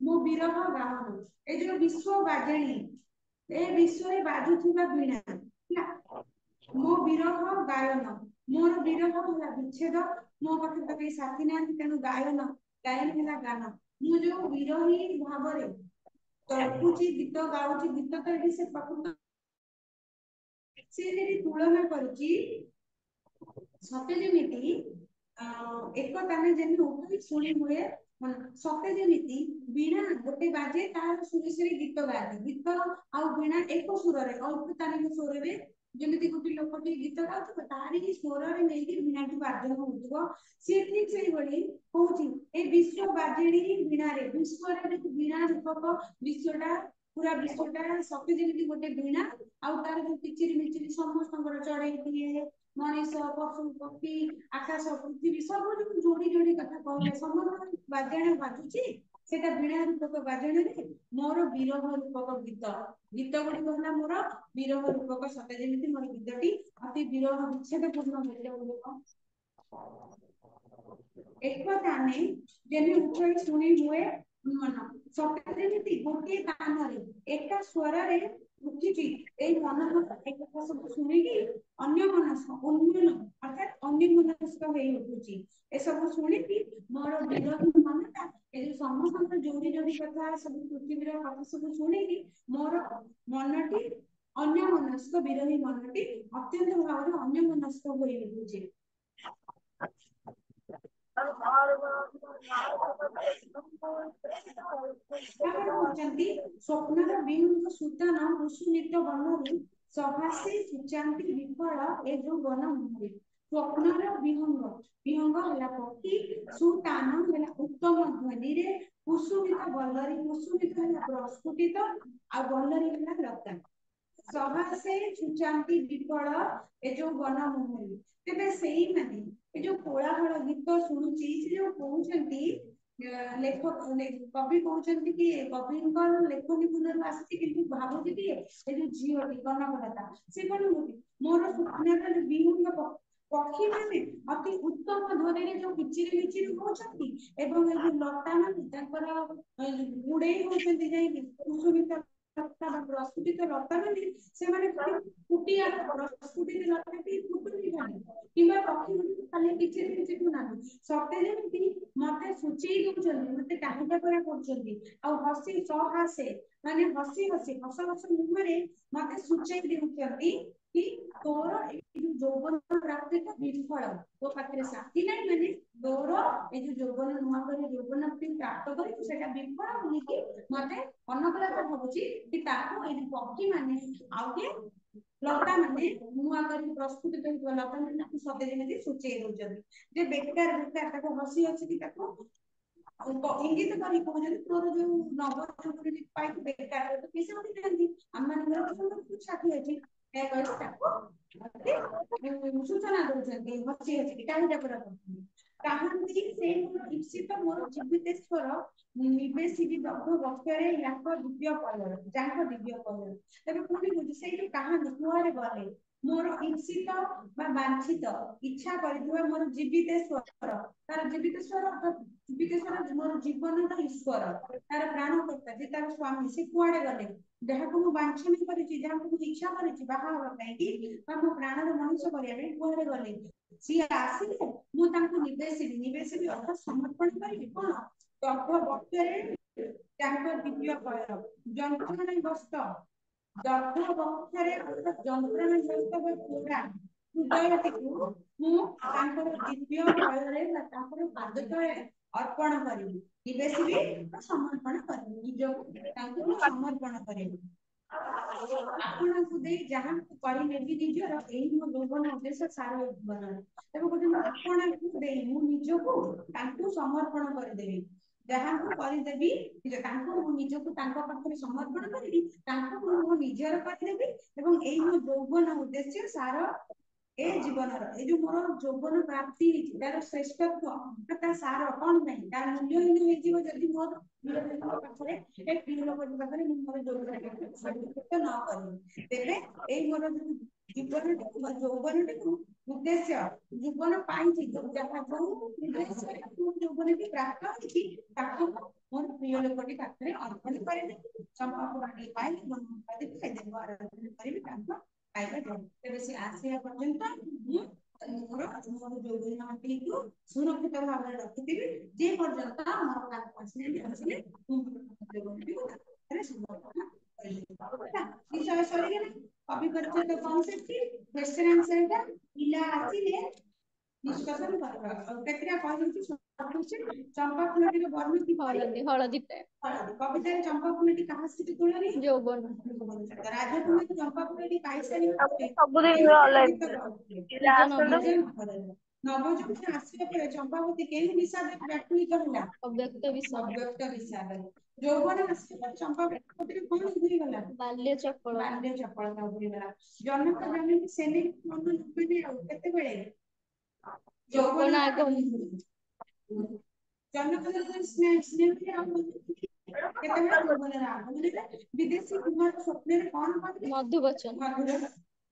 ମୋ ବିରହ ଗାୟନ ଏ ଯୋଉ ବିଶ୍ୱ ବାଜାଣୀ ଏ ବିଶ୍ୱରେ ବାଜୁଥିବା ବୀଣା ହେଲା ମୋ ବିରହ ଗାୟନ ମୋର ବିରହ ହେଲା ବିଚ୍ଛେଦ ମୋ ପାଖରେ ତ କେହି ସାଥୀ ନାହାନ୍ତି ତେଣୁ ଗାୟନ ହେଲା ଗାନ ମୁଁ ଯୋଉ ବିରହୀ ଭାବରେ ତଳକୁଛି ଗୀତ ଗାଉଛି ଗୀତ ତ ଏଠି ସେ ପ୍ରକୃତ ସେ ଯଦି ତୁଳନା କରୁଛି ସତେ ଯେମିତି ଏକତାନେ ଯେମିତି ଉଠେଇ ଶୁଣି ହୁଏ ସତେ ଯେମିତି ବୀଣା ଗୋଟେ ବାଜେ ତାର ସୁରି ସୁରି ଗୀତ ଗାଆନ୍ତି ଗୀତ ଆଉ ବୀଣା ଏକ ସୁରରେ ଅଳ୍ପ ତାନିକ ସ୍ୱରରେ ଯେମିତି ଗୋଟେ ଲୋକଟି ଗୀତ ଗାଉଥିବ ତାରି ସ୍ୱରରେ ନେଇକି ବୀଣାଟି ବାଦନ ହଉଥିବ ସିଏ ଠିକ ସେଇଭଳି କହୁଛି ଏ ବିଶ୍ୱ ବାଜେଣୀ ବୀଣାରେ ବିଶ୍ୱରେ ବୀଣା ରୂପକ ବିଶ୍ୱଟା ପୁରା ବିଶ୍ୱଟା ସତେ ଯେମିତି ଗୋଟେ ବୀଣା ଆଉ ତାର ଯୋଉ କିଚିରି ମିଚିରି ସମସ୍ତଙ୍କର ଚଢେଇଟିଏ ମଣିଷ ପଶୁ ପକ୍ଷୀ ଆକାଶ ପୃଥିବୀ ସବୁ ଯୋଉ ଯୋଡି ଯୋଡି କଥା କହିଲେ ସମସ୍ତଙ୍କର ବାଜଣା ବାଜୁଛି ସେଟା ବୀଣା ରୂପକ ବାଜଣାରେ ମୋର ବିରହ ରୂପକ ଗୀତ ଗୀତ ଗୁଡିକ ହେଲା ମୋର ବିରହ ରୂପକ ସତେ ଯେମିତି ମୋର ଗୀତଟି ଅତି ବିରହ ବିଚ୍ଛେଦ ପୂର୍ଣ୍ଣ ଗୀତ ଗୁଡିକ ଏକ ତାନେ ଯେମିତି ଉଠେଇ ଶୁଣି ହୁଏ ମନ ସତରେ ଯେମିତି ଗୋଟିଏ କାନରେ ଏକା ସ୍ୱରରେ ଉଠିଛି ଏଇ ମନ ଏକ ସବୁ ଶୁଣିକି ଅନ୍ୟ ମନସ୍କ ଉନ୍ମନ ଅର୍ଥାତ୍ ଅନ୍ୟ ମନସ୍କ ହେଇ ଉଠୁଛି ଏସବୁ ଶୁଣିକି ମୋର ବିରୋଧୀ ମନଟା ଏ ଯୋଉ ସମସ୍ତଙ୍କ ଯୋଡି ଯୋଡି କଥା ସବୁ ପୃଥିବୀର କଥା ସବୁ ଶୁଣିକି ମୋର ମନଟି ଅନ୍ୟ ମନସ୍କ ବିରୋଧୀ ମନଟି ଅତ୍ୟନ୍ତ ଭାବରେ ଅନ୍ୟ ମନସ୍କ ହୋଇ ଉଠୁଛି। ସ୍ୱପ୍ନର ବିହଙ୍ଗ ସୂତନ କୁସୁମିତ ବନରୁ ସଭାସେ ସୂଚାନ୍ତି ବିଫଳ ଏ ଯୋଉ ବନ ମୁହଁରେ ସ୍ୱପ୍ନର ବିହଙ୍ଗ ବିହଙ୍ଗ ହେଲା ପକ୍ଷୀ ସୁତାନ ହେଲା ଉତ୍ତମ ଧ୍ୱନିରେ କୁସୁମିତ ବଲରି କୁସୁମିତ ହେଲା ପ୍ରସ୍ଫୁଟିତ ଆଉ ବଲରି ହେଲା ଲତା ସଭାସେ ସୂଚାନ୍ତି ବିଫଳ ଏ ଯୋଉ ବନ ମୁହଁରେ ତେବେ ସେଇମାନେ ଏ ଯୋଉ କୋଳାହଳ ଗୀତ ଶୁଣୁଛି ସେ ଯୋଉ କହୁଛନ୍ତି ଲେଖକ କବି କହୁଛନ୍ତି କି କବିଙ୍କ ଲେଖନୀ ମୁଣ୍ଡରୁ ଆସିଛି କିନ୍ତୁ ଭାବୁଛି କି ଏ ଯୋଉ ଝିଅଟି କନକଲତା ସେ କଣ ହଉଛି ମୋର ସ୍ୱପ୍ନର ବିହଙ୍ଗ ପକ୍ଷୀ ମାନେ ଅତି ଉତ୍ତମ ଧ୍ୱନିରେ ଯୋଉ କିଚିରି ମିଚିରି ହଉଛନ୍ତି ଏବଂ ଏ ଯୋଉ ଲତା ମାନେ ତାଙ୍କର ଗୁଡେଇ ହଉଛନ୍ତି ଯାଇକି କୁସୁମିତ ଲତା ବା ପ୍ରସ୍ଫୁଟିତ ଲତା ମାନେ ସେମାନେ ଫୁଟିଆ ପ୍ରସ୍ଫୁଟିତ ଲତାଟି ଫୁଟୁନି ଖାଲି କିମ୍ବା ପକ୍ଷୀ ଖାଲି କିଚିରି ମିଚିରି ନାହିଁ ସତେ ଯେମିତି ମତେ ସୂଚେଇ ଦଉଛନ୍ତି ମତେ କାହିଁକା କରା କରୁଛନ୍ତି ଆଉ ହସି ସହାସେ ମାନେ ହସି ହସି ହସ ହସ ମୁହଁରେ ମତେ ସୂଚେଇ ଦେଉଛନ୍ତି କି ତୋର ଏଇ ଯୋଉ ଯୌବନ ପ୍ରାପ୍ତିଟା ବିଫଳ ତୋ ପାଖରେ ସାଥୀ ନାହିଁ ମାନେ ତୋର ଏଇ ଯୋଉ ଯୌବନ ନୂଆ କରି ଯୌବନ ପ୍ରାପ୍ତ କରିବୁ ସେଟା ବିଫଳ ବୋଲିକି ମତେ ଅନକଲତା ଭାବୁଛି କି ତାକୁ ଏଇ ପକ୍ଷୀ ମାନେ ଆଉ କିଏ ଲତା ମାନେ ନୂଆ କରି ପ୍ରସ୍ତୁତ କରିଥିବା ଲତା ମାନେ ତାକୁ ସତେ ଯେମିତି ସୂଚେଇ ଦଉଛନ୍ତି ଯେ ବେକାର ବେକାର ତାକୁ ହସି ହସିକି ତାକୁ ଇଙ୍ଗିତ କରି କହୁଛନ୍ତି ତୋର ଯୋଉ ନବ ପାଇକି ବେକାର ପଇସା ଉଠିଥାନ୍ତି ଆମମାନଙ୍କର ଛାତି ଅଛି ଏହା କହି ତାକୁ ସୂଚନା ଦଉଛନ୍ତି ହସି ହସିକି କାହିଁଟା ପୁରା କରୁଛନ୍ତି କାହାନ୍ତି ସେ ଦୀପ୍ସିତ ମୋର ଜୀବିତେଶ୍ୱର ନିବେଶିବି ଦଗ୍ଧ ବକ୍ଷରେ ୟାଙ୍କ ଦିବ୍ୟ କଲର ଯାଙ୍କ ଦିବ୍ୟ କଲର ତେବେ ପୁଣି କହୁଛି ସେଇ ଯୋଉ କାହାନ୍ତି କୁଆଡେ ଗଲେ ମୋର ଇପ୍ସିତ ବା ବାଞ୍ଛିତ ଇଚ୍ଛା କରିଥିବା ମୋର ଜୀବିତେଶ୍ୱର ତାର ଜୀବିତେଶ୍ୱର ଜୀବିତେଶ୍ୱର ମୋର ଜୀବନର ଈଶ୍ୱର ତାର ପ୍ରାଣକର୍ତ୍ତା ଯେ ତାର ସ୍ୱାମୀ ସେ କୁଆଡେ ଗଲେ ଯାହାକୁ ମୁଁ ବାଞ୍ଛନା କରିଛି ଯାହାକୁ ମୁଁ ଇଚ୍ଛା କରିଛି ବାହା ହେବା ପାଇଁ କି ବା ମୋ ପ୍ରାଣର ମଣିଷ କରିବା ପାଇଁ କୁଆଡେ ଗଲେ ସିଏ ଆସିଲେ ମୁଁ ତାଙ୍କୁ ନିବେଶିବି ଅର୍ଥାତ୍ ସମର୍ପଣ କରିବି କଣ ଦଗ୍ଧ ବକ୍ଷରେ ତାଙ୍କ ଦିବ୍ୟ କଳର ଯନ୍ତ୍ରଣାଗ୍ରସ୍ତ ଦଗ୍ଧ ବକ୍ଷରେ ଅର୍ଥାତ୍ ଯନ୍ତ୍ରଣାଗ୍ରସ୍ତ ବା ପୋଡ଼ା ହୃଦୟଟିକୁ ମୁଁ ତାଙ୍କର ଦିବ୍ୟ କଳରେ ବା ତାଙ୍କର ପାଦ ତଳେ ଅର୍ପଣ କରିବି ନିବେଶିବି ସମର୍ପଣ କରିବି ନିଜକୁ ତାଙ୍କୁ ମୁଁ ସମର୍ପଣ କରିବି ଆପଣଙ୍କୁ ଦେଇ ଯାହାକୁ କରିନେବି ନିଜର ଏଇ ମୋ ଯୌବନ ଉଦ୍ଦେଶ୍ୟ ସାର ଜୀବନର ତେବେ କହୁଛନ୍ତି ଆପଣଙ୍କୁ ଦେଇ ମୁଁ ନିଜକୁ ତାଙ୍କୁ ସମର୍ପଣ କରିଦେବି ଯାହାକୁ କରିଦେବି ତାଙ୍କୁ ମୁଁ ନିଜକୁ ତାଙ୍କ ପାଖରେ ସମର୍ପଣ କରିବି ତାଙ୍କୁ ମୁଁ ମୋ ନିଜର କରିଦେବି ଏବଂ ଏଇ ମୋ ଯୌବନ ଉଦ୍ଦେଶ୍ୟ ସାର ଏ ଜୀବନର ଏ ଯୋଉ ମୋର ଯୌବନ ପ୍ରାପ୍ତି ହେଇଛି ତାର ଶ୍ରେଷ୍ଠତ୍ୱ ତା ସାର କଣ ପାଇଁ ତାର ମୂଲ୍ୟହୀନ ହେଇଯିବ ଯଦି ମୋର ପାଖରେ ଏ ପ୍ରିୟ ଲୋକଙ୍କ ପାଖରେ ମୁଁ ମୋର ଯୌବନ ନ କରିବି ତେବେ ଏଇ ମୋର ଯୋଉ ଜୀବନଟିକୁ ବା ଯୌବନଟିକୁ ଉଦ୍ଦେଶ୍ୟ ଜୀବନ ପାଇଛି ଯାହା ଯୋଉ ଉଦ୍ଦେଶ୍ୟରେ ଯୌବନଟି ପ୍ରାପ୍ତ ହେଇଛି ତାକୁ ମୋର ପ୍ରିୟ ଲୋକଟି ପାଖରେ ଅର୍ପଣ କରିଦେବି ଚମ୍ପାକୁ ବାଡ଼ି ପାଇଲି ଖାଇଦେବି ଆରାଧନା କରିବି ତାଙ୍କ ଖାଇବା ଦେବି ତେବେ ସେ ଆସିବା ପର୍ଯ୍ୟନ୍ତ ମୁଁ ମୋର ଯୌବନଟିକୁ ସୁରକ୍ଷିତ ଭାବରେ ରଖିଥିବି ଯେ ପର୍ଯ୍ୟନ୍ତ ମୋର କାମ ଆସିଲେ ମୁଁ ଯୌବନଟିକୁ ସମର୍ପଣ ବିଷୟ ସରିଗଲା କବି ପରିଚୟ କଣ ସେଠି କ୍ୱେଶ୍ଚନ ଆନ୍ସରଟା ପିଲା ଆସିଲେ डिस्कशन करबा और केतरा कहूची चंपा फूलटी के वर्णन की हळदी हळदी कविता चंपा फूलटी कहां से तुलनी যৌবন राजकुमार चंपा फूलटी पाइसारी ସବୁଦିନ ଅନଲାଇନ ପିଲା ନିଜ ଆସନ୍ତୁ नवजोत आसिया पर चंपावती केही विषाद व्याकुलित होला ଅବ୍ୟକ୍ତ ବିଷୟ अव्यक्त विषाद যৌবন आसिया पर चंपावती कोन उभरी गला ବାଲ୍ୟ ଚପଳ बाल्य चपलता उभरी गला जनक जन्म सेने मन लुपिने आ केते बेले ଯୌବନ ଆଗ जनक स्नेह स्नेह केतेबेले ଯୌବନର ଆଗମନରେ ବିଦେଶୀ କୁମାର ସ୍ୱପ୍ନରେ କଣ କହିଲେ ମଧୁ ବଚନ ମଧୁର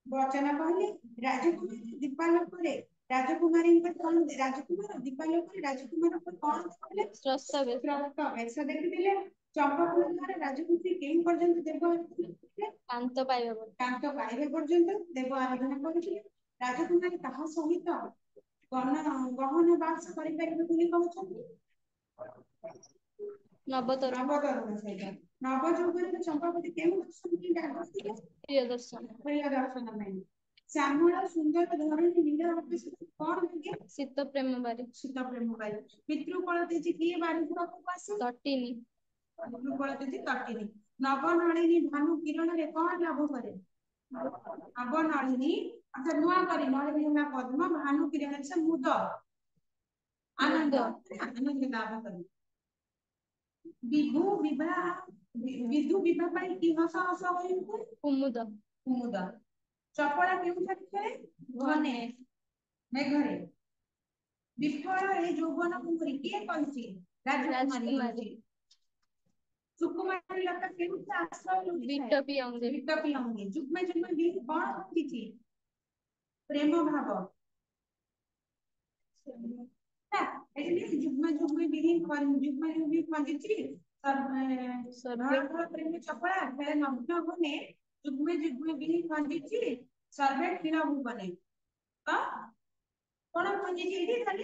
ବଚନ କହିଲେ ରାଜକୁମାରୀ ଦୀପାଲୋକରେ राजकुमारी कौन राजकुमार दीपालोक राजकुमार को कौन देखले स्रष्टा बेश प्रस्त ऐसा देखिले चंपा फूल द्वारा राजकुमारी केई पर्यंत देव कांत पाइबा पर कांत पाइबा पर्यंत देव आराधना करथिले राजकुमारी ताहा सहित गहन बास करि परिबे बोली कहउछन्ती नवतर नवतरुण सहित नवଯୌବନ चंपावती केउ दर्शन की डाकथिले प्रिय दर्शन प्रिय दर्शन में श्यामला सुंदर धरणी नीला आकाश कौन लगे शीत प्रेम बारी शीत प्रेम बारी पितृकल तेजी किए बारी को आसे तटिनी पितृकल तेजी तटिनी नवनलिनी भानु किरण रे कौन लाभ करे नवनलिनी अच्छा नुआ करी नलिनी ना पद्म भानु किरण से मुद आनंद आनंद लाभ करे विभु विवाह विधु विवाह पाई की हस हस होई कुमुद कुमुद चपला केउ छाड़े घने मेघरे विफल ए यौवन कुमारी के कहछि राजकुमारी कहछि सुकुमारी लता केउ आश्रय लुटी विटपी अंगे विटपी अंगे जुग्मे जुग्मे भी कोन कहछि प्रेम भाव ना एली जुग्मे जुग्मे भी जुग्मे जुग्मे कहछि सर्व प्रेम चपला खेले नग्न बने जुग्मे जुग्मे भी कहछि सर्वे क्षीण भुवने कौन कहछि एठी खाली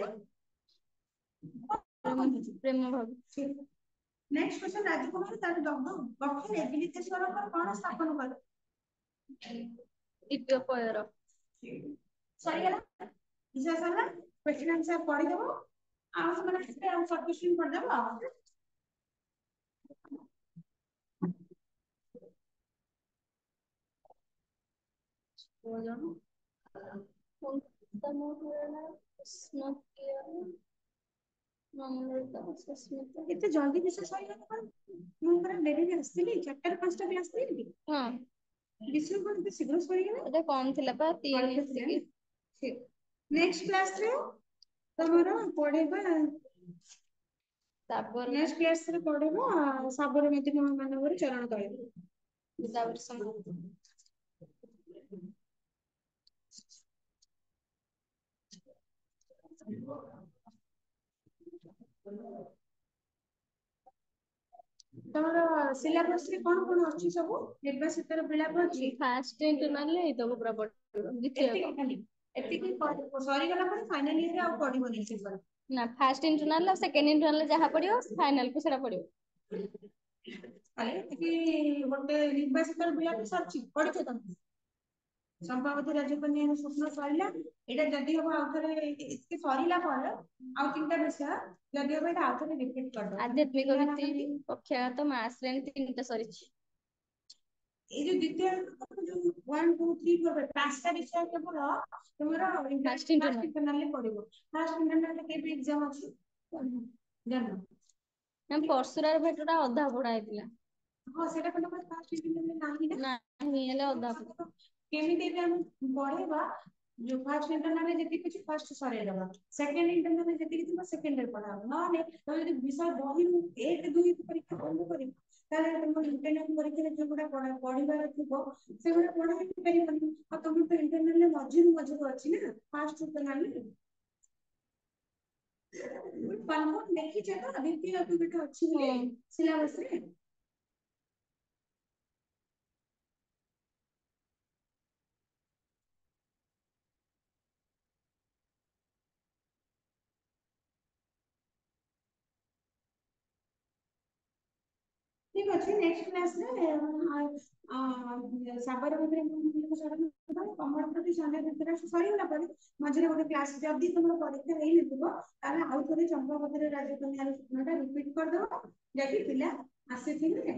प्रेम भाव नेक्स्ट क्वेश्चन राजकुमार तार दग्ध बक्षरे बिलितेश्वर पर कौन स्थापन कर इत्य पयर सही गला इसा सरला क्वेश्चन आंसर पढ़ी देबो आ समय से हम सब क्वेश्चन पढ़ देबो हो जानो इतने जल्दी विषय सही गला मैं पूरा डेली में आस्थिली चैप्टर 5 टा भी आस्थिली हां विषय को इतने शीघ्र सही गला एटा कौन थिला बा 3 ठीक नेक्स्ट क्लास रे तमरो पढेबा तापर नेक्स्ट क्लास रे पढेबा साबरमती महामानवर चरण करेबो तापर सम तमरो सिलेबस रे कोन अछि सब निर्वाचित र बिलाप अछि फास्ट इंटरनल ले तो पूरा पढ़ द्वितीय एतिकी सरी गला पर फाइनल ईयर रे आ पढिबो से पर ना फास्ट इंटरनल और सेकंड इंटरनल जहाँ पढ़ियो फाइनल को सेटा पढ़ियो अरे कि गोटे निर्वाचित र बिलाप सरछि पढिछो तम संभावती राजकन्या स्वप्न सरिला एटा जदी हम आउथरे इसके सरिला पर आउ तीनटा विषय जदी हम एटा आउथरे रिपीट कर दो आध्यात्मिक वृत्ति पक्षाघात मास श्रेणी 3टा सरिछि ए जो द्वितीय जो 1 2 3 4 पांचटा विषय केवल तुम्हारा फास्ट इंटरनल ले पड़िबो फास्ट इंटरनल के भी एग्जाम अछि जानो हम परसुरार भेटटा अधा पढा हेतिला हां सेटा पण फास्ट इंटरनल नाही ना नहीं हेले अधा केमिति भी हम पढेबा जो फास्ट इंटरनल में जति कुछ फास्ट सरे देबा सेकंड इंटरनल में जति कि सेकंड रे पढाबो नले तो यदि विषय बही 1 2 परीक्षा बंद करी ताले तुम इंटरनल परीक्षा रे जोडा पढिबार थिबो सेगुडा पढाई परिबनी आ तुम तो इंटरनल में मजूर अछि ना फास्ट इंटरनल में कन्फर्म देखि छ तो द्वितीय एक्टिविटी अछि सिलेबस रे ठीक अछि नेक्स्ट क्लास रे साबरमती को सरण कमर प्रति संध्या भितर सरी होला पर मझरे गोटे क्लास जदी तुम परीक्षा हेई नथिबो ताले आउ थोड़े चंपावती राजकन्या रो सुनाटा रिपीट कर दो जदी पिला आसे थिले है